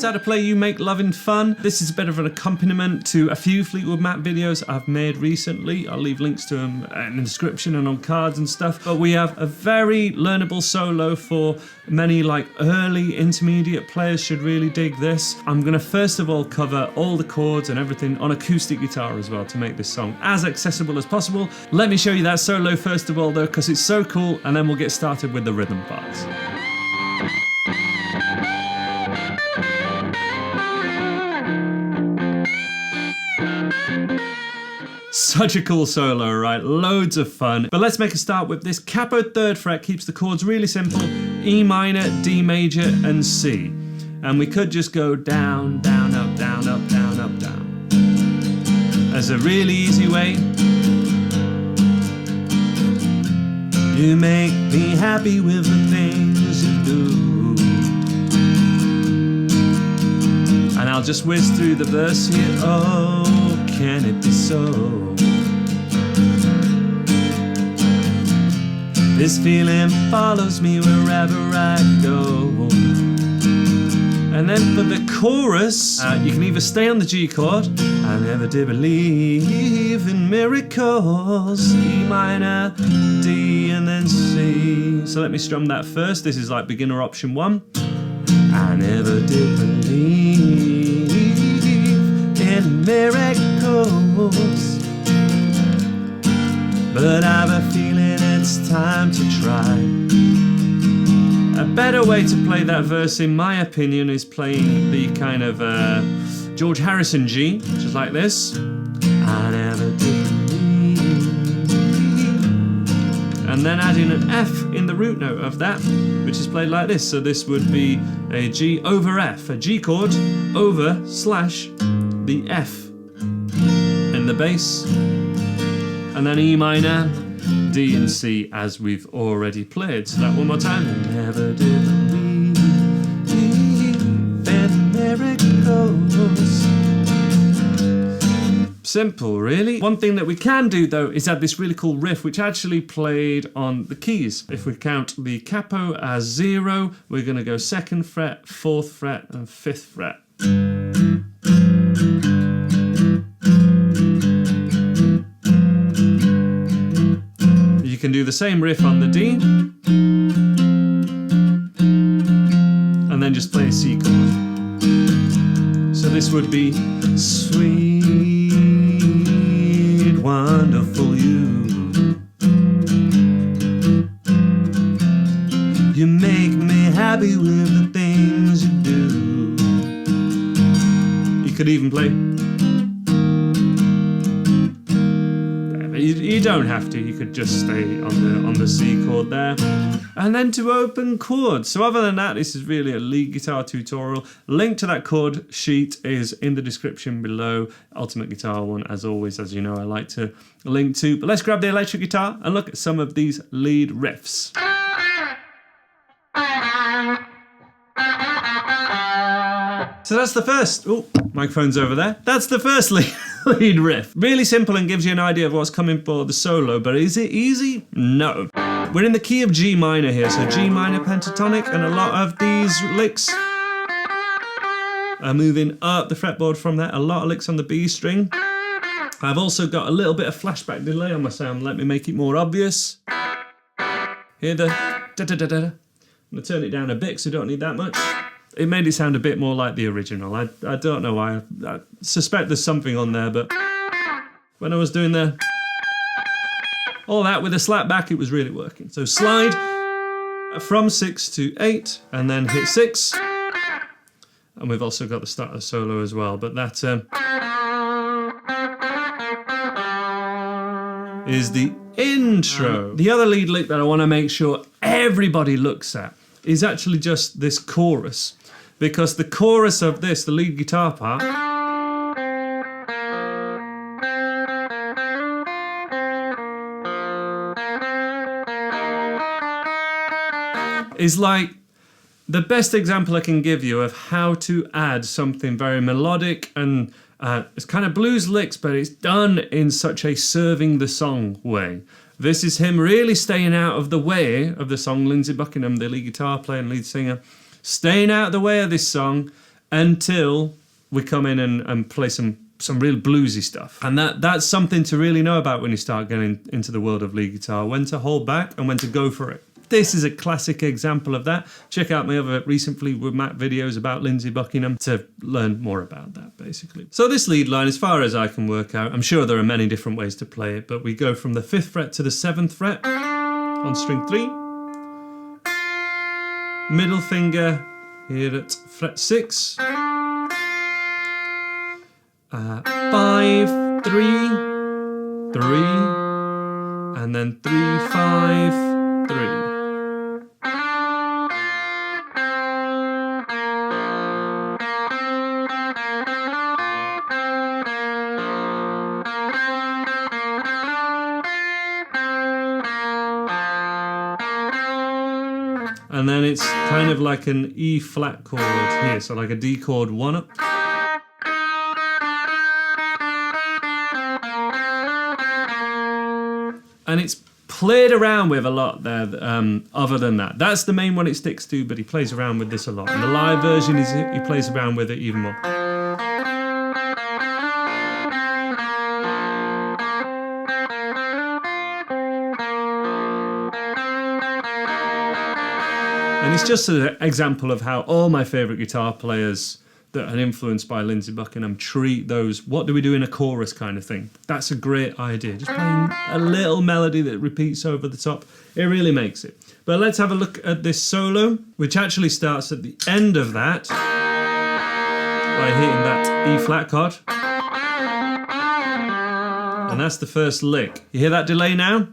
videos how to play You Make Lovin Fun. This is a bit of an accompaniment to a few Fleetwood Mac videos I've made recently. I'll leave links to them in the description and on cards and stuff. But we have a very learnable solo for many like early intermediate players should really dig this. I'm going to first of all cover all the chords and everything on acoustic guitar as well to make this song as accessible as possible. Let me show you that solo first of all though, because it's so cool, and then we'll get started with the rhythm parts. Such a cool solo, right? Loads of fun. But let's make a start with this capo 3rd fret. Keeps the chords really simple. E minor, D major, and C. And we could just go down, down, up, down, up, down, up, down. As a really easy way. You make me happy with the things you do. And I'll just whiz through the verse here. Oh, can it be so? This feeling follows me wherever I go. And then for the chorus, you can either stay on the G chord. I never did believe in miracles. E minor, D, and then C. So let me strum that first. This is like beginner option 1. I never did believe in miracles, but I have a feeling it's time to try. A better way to play that verse, in my opinion, is playing the kind of George Harrison G, which is like this. I never did believe. And then adding an F in the root note of that, which is played like this. So this would be a G over F, a G chord over slash the F in the bass, and then E minor, D and C as we've already played. So that one more time. Never did believe in miracles. Simple, really. One thing that we can do though is add this really cool riff which actually played on the keys. If we count the capo as 0, we're going to go 2nd fret, 4th fret and 5th fret. You can do the same riff on the D and then just play a C chord. So this would be sweet, wonderful you. You make me happy with the things you do. You could even play. You don't have to, you could just stay on the C chord there. And then to open chords. So other than that, this is really a lead guitar tutorial. Link to that chord sheet is in the description below. Ultimate Guitar one, as always, as you know, I like to link to. But let's grab the electric guitar and look at some of these lead riffs. So that's the first, oh, microphone's over there. That's the first lead riff. Really simple and gives you an idea of what's coming for the solo, but is it easy? No. We're in the key of G minor here, so G minor pentatonic, and a lot of these licks are moving up the fretboard from there. A lot of licks on the B string. I've also got a little bit of flashback delay on my sound. Let me make it more obvious. Hear the da-da-da-da. I'm gonna turn it down a bit because I don't need that much. It made it sound a bit more like the original. I don't know why. I suspect there's something on there, but when I was doing all that with a slap back, it was really working. So slide from 6 to 8, and then hit 6. And we've also got the start of the solo as well, but that is the intro. The other lead lick that I want to make sure everybody looks at is actually just this chorus. Because the chorus of this, the lead guitar part, is like the best example I can give you of how to add something very melodic and it's kind of blues licks, but it's done in such a serving the song way. This is him really staying out of the way of the song. Lindsey Buckingham, the lead guitar player and lead singer, staying out of the way of this song until we come in and play some real bluesy stuff. And that's something to really know about when you start getting into the world of lead guitar, when to hold back and when to go for it. This is a classic example of that. Check out my other recent Fleetwood Mac videos about Lindsey Buckingham to learn more about that, basically. So this lead line, as far as I can work out, I'm sure there are many different ways to play it, but we go from the 5th fret to the 7th fret on string 3. Middle finger here at fret 6. 5, 3, 3, and then 3, 5, 3. And then it's kind of like an E flat chord here, so like a D chord 1 up. And it's played around with a lot there, other than that. That's the main one it sticks to, but he plays around with this a lot. And the live version, he plays around with it even more. And it's just an example of how all my favourite guitar players that are influenced by Lindsey Buckingham treat those, what do we do in a chorus kind of thing. That's a great idea. Just playing a little melody that repeats over the top. It really makes it. But let's have a look at this solo, which actually starts at the end of that by hitting that E flat chord. And that's the first lick. You hear that delay now?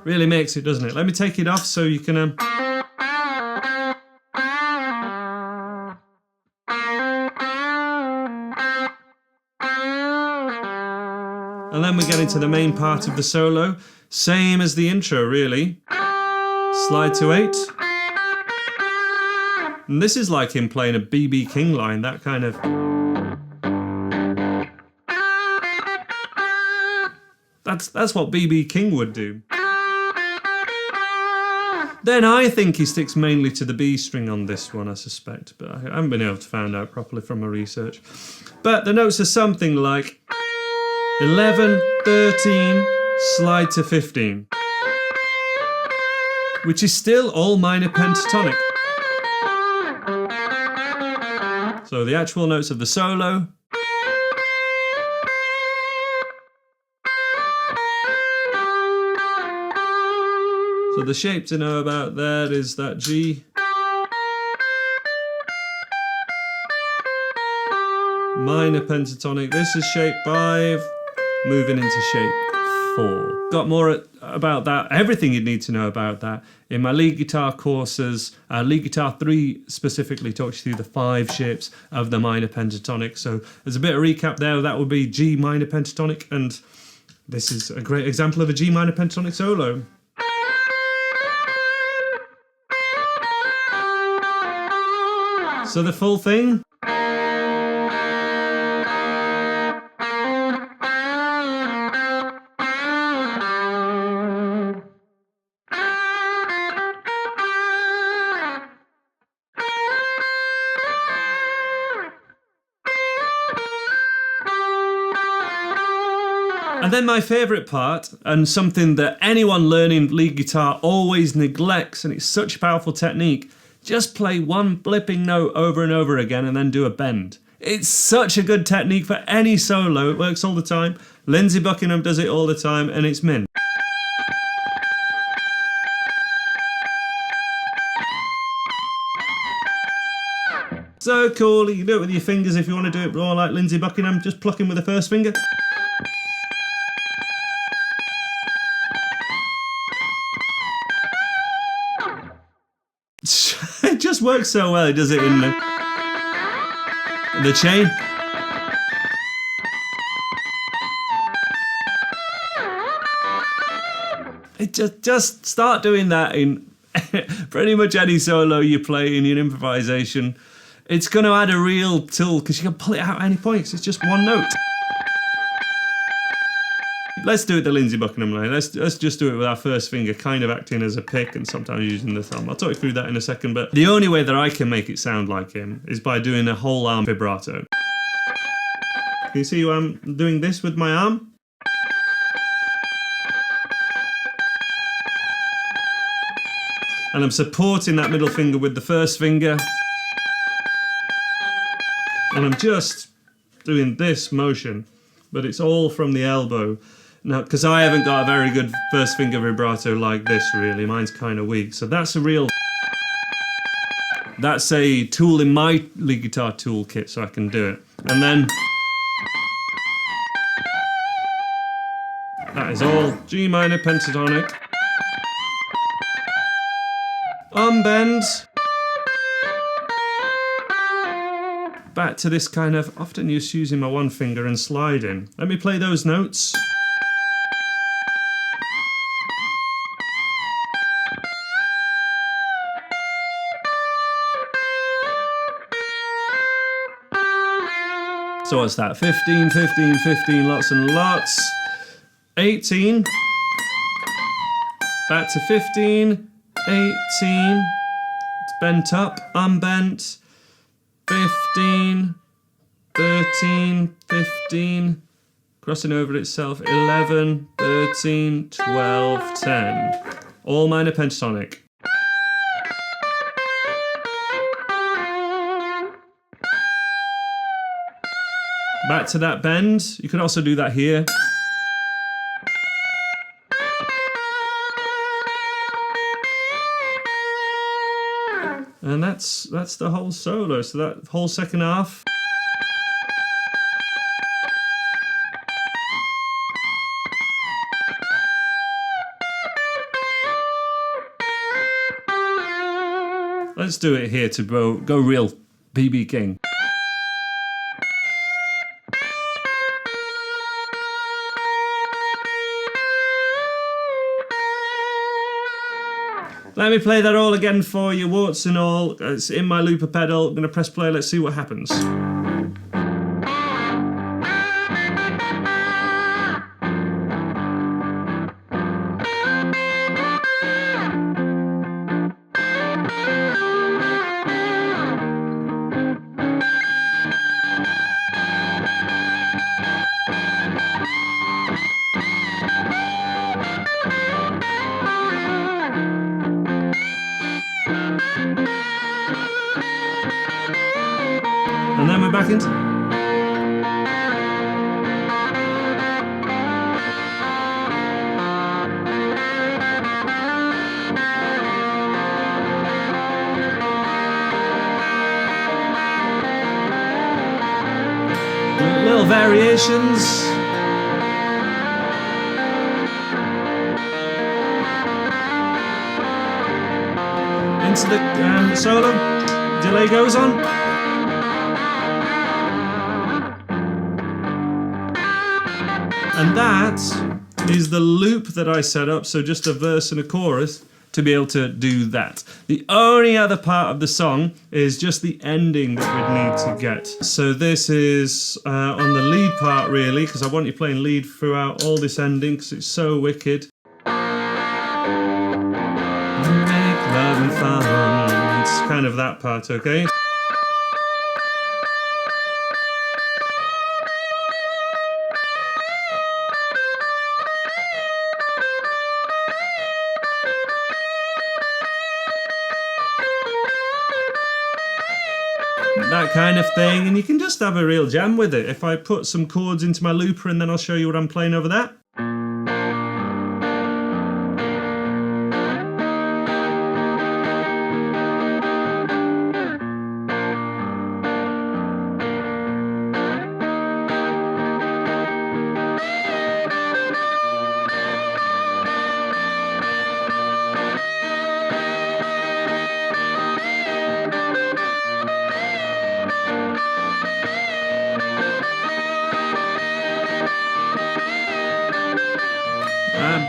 Really makes it, doesn't it? Let me take it off so you can... And then we get into the main part of the solo. Same as the intro, really. Slide to 8. And this is like him playing a B.B. King line, that kind of... That's what B.B. King would do. Then I think he sticks mainly to the B string on this one, I suspect, but I haven't been able to find out properly from my research. But the notes are something like 11, 13, slide to 15, which is still all minor pentatonic. So the actual notes of the solo. So the shape to know about there is that G, minor pentatonic. This is shape 5, moving into shape 4. Got more about that, everything you need to know about that in my lead guitar courses. Lead guitar 3 specifically talks you through the 5 shapes of the minor pentatonic. So there's a bit of recap there. That would be G minor pentatonic, and this is a great example of a G minor pentatonic solo. So the full thing. And then my favourite part, and something that anyone learning lead guitar always neglects, and it's such a powerful technique, just play one blipping note over and over again and then do a bend. It's such a good technique for any solo. It works all the time. Lindsey Buckingham does it all the time, and it's mint. So cool. You can do it with your fingers if you want to do it more like Lindsey Buckingham. Just plucking with the first finger. It just works so well. It does it in the chain. It just start doing that in pretty much any solo you play in your improvisation. It's going to add a real tool because you can pull it out at any point. It's just one note. Let's do it the Lindsey Buckingham way. Let's just do it with our first finger kind of acting as a pick and sometimes using the thumb. I'll talk you through that in a second, but the only way that I can make it sound like him is by doing a whole arm vibrato. Can you see I'm doing this with my arm? And I'm supporting that middle finger with the first finger. And I'm just doing this motion, but it's all from the elbow. Now, because I haven't got a very good first finger vibrato like this, really. Mine's kind of weak. So that's a tool in my lead guitar toolkit, so I can do it. And then that is all G minor pentatonic. Unbend. Back to this kind of, often just using my one finger and sliding. Let me play those notes. So what's that? 15, 15, 15, lots and lots. 18. Back to 15. 18, it's bent up, unbent, 15, 13, 15, crossing over itself, 11, 13, 12, 10. All minor pentatonic. Back to that bend, you could also do that here. And that's the whole solo, so that whole second half. Let's do it here to go real BB King. Let me play that all again for you, warts and all. It's in my looper pedal. I'm going to press play, let's see what happens. And then we're back into... Little variations. Into the solo. Delay goes on. And that is the loop that I set up, so just a verse and a chorus to be able to do that. The only other part of the song is just the ending that we'd need to get. So this is on the lead part really, because I want you playing lead throughout all this ending because it's so wicked. Make Lovin Fun. It's kind of that part, okay? That kind of thing, and you can just have a real jam with it. If I put some chords into my looper and then I'll show you what I'm playing over that.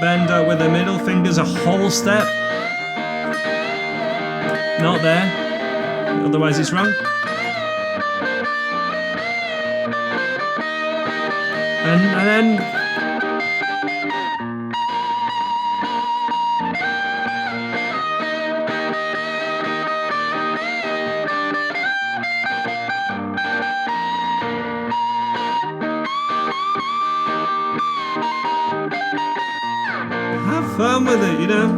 Bend out with the middle fingers a whole step. Not there, otherwise it's wrong. And then fun with it, you know?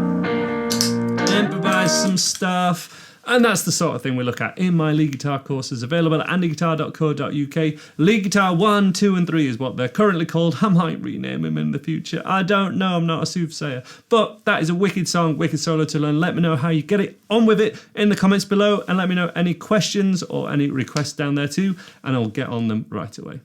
Improvise some stuff. And that's the sort of thing we look at in my lead guitar courses, available at andyguitar.co.uk. Lead guitar 1, 2 and 3 is what they're currently called. I might rename them in the future. I don't know, I'm not a soothsayer. But that is a wicked song, wicked solo to learn. Let me know how you get it on with it in the comments below, and let me know any questions or any requests down there too, and I'll get on them right away.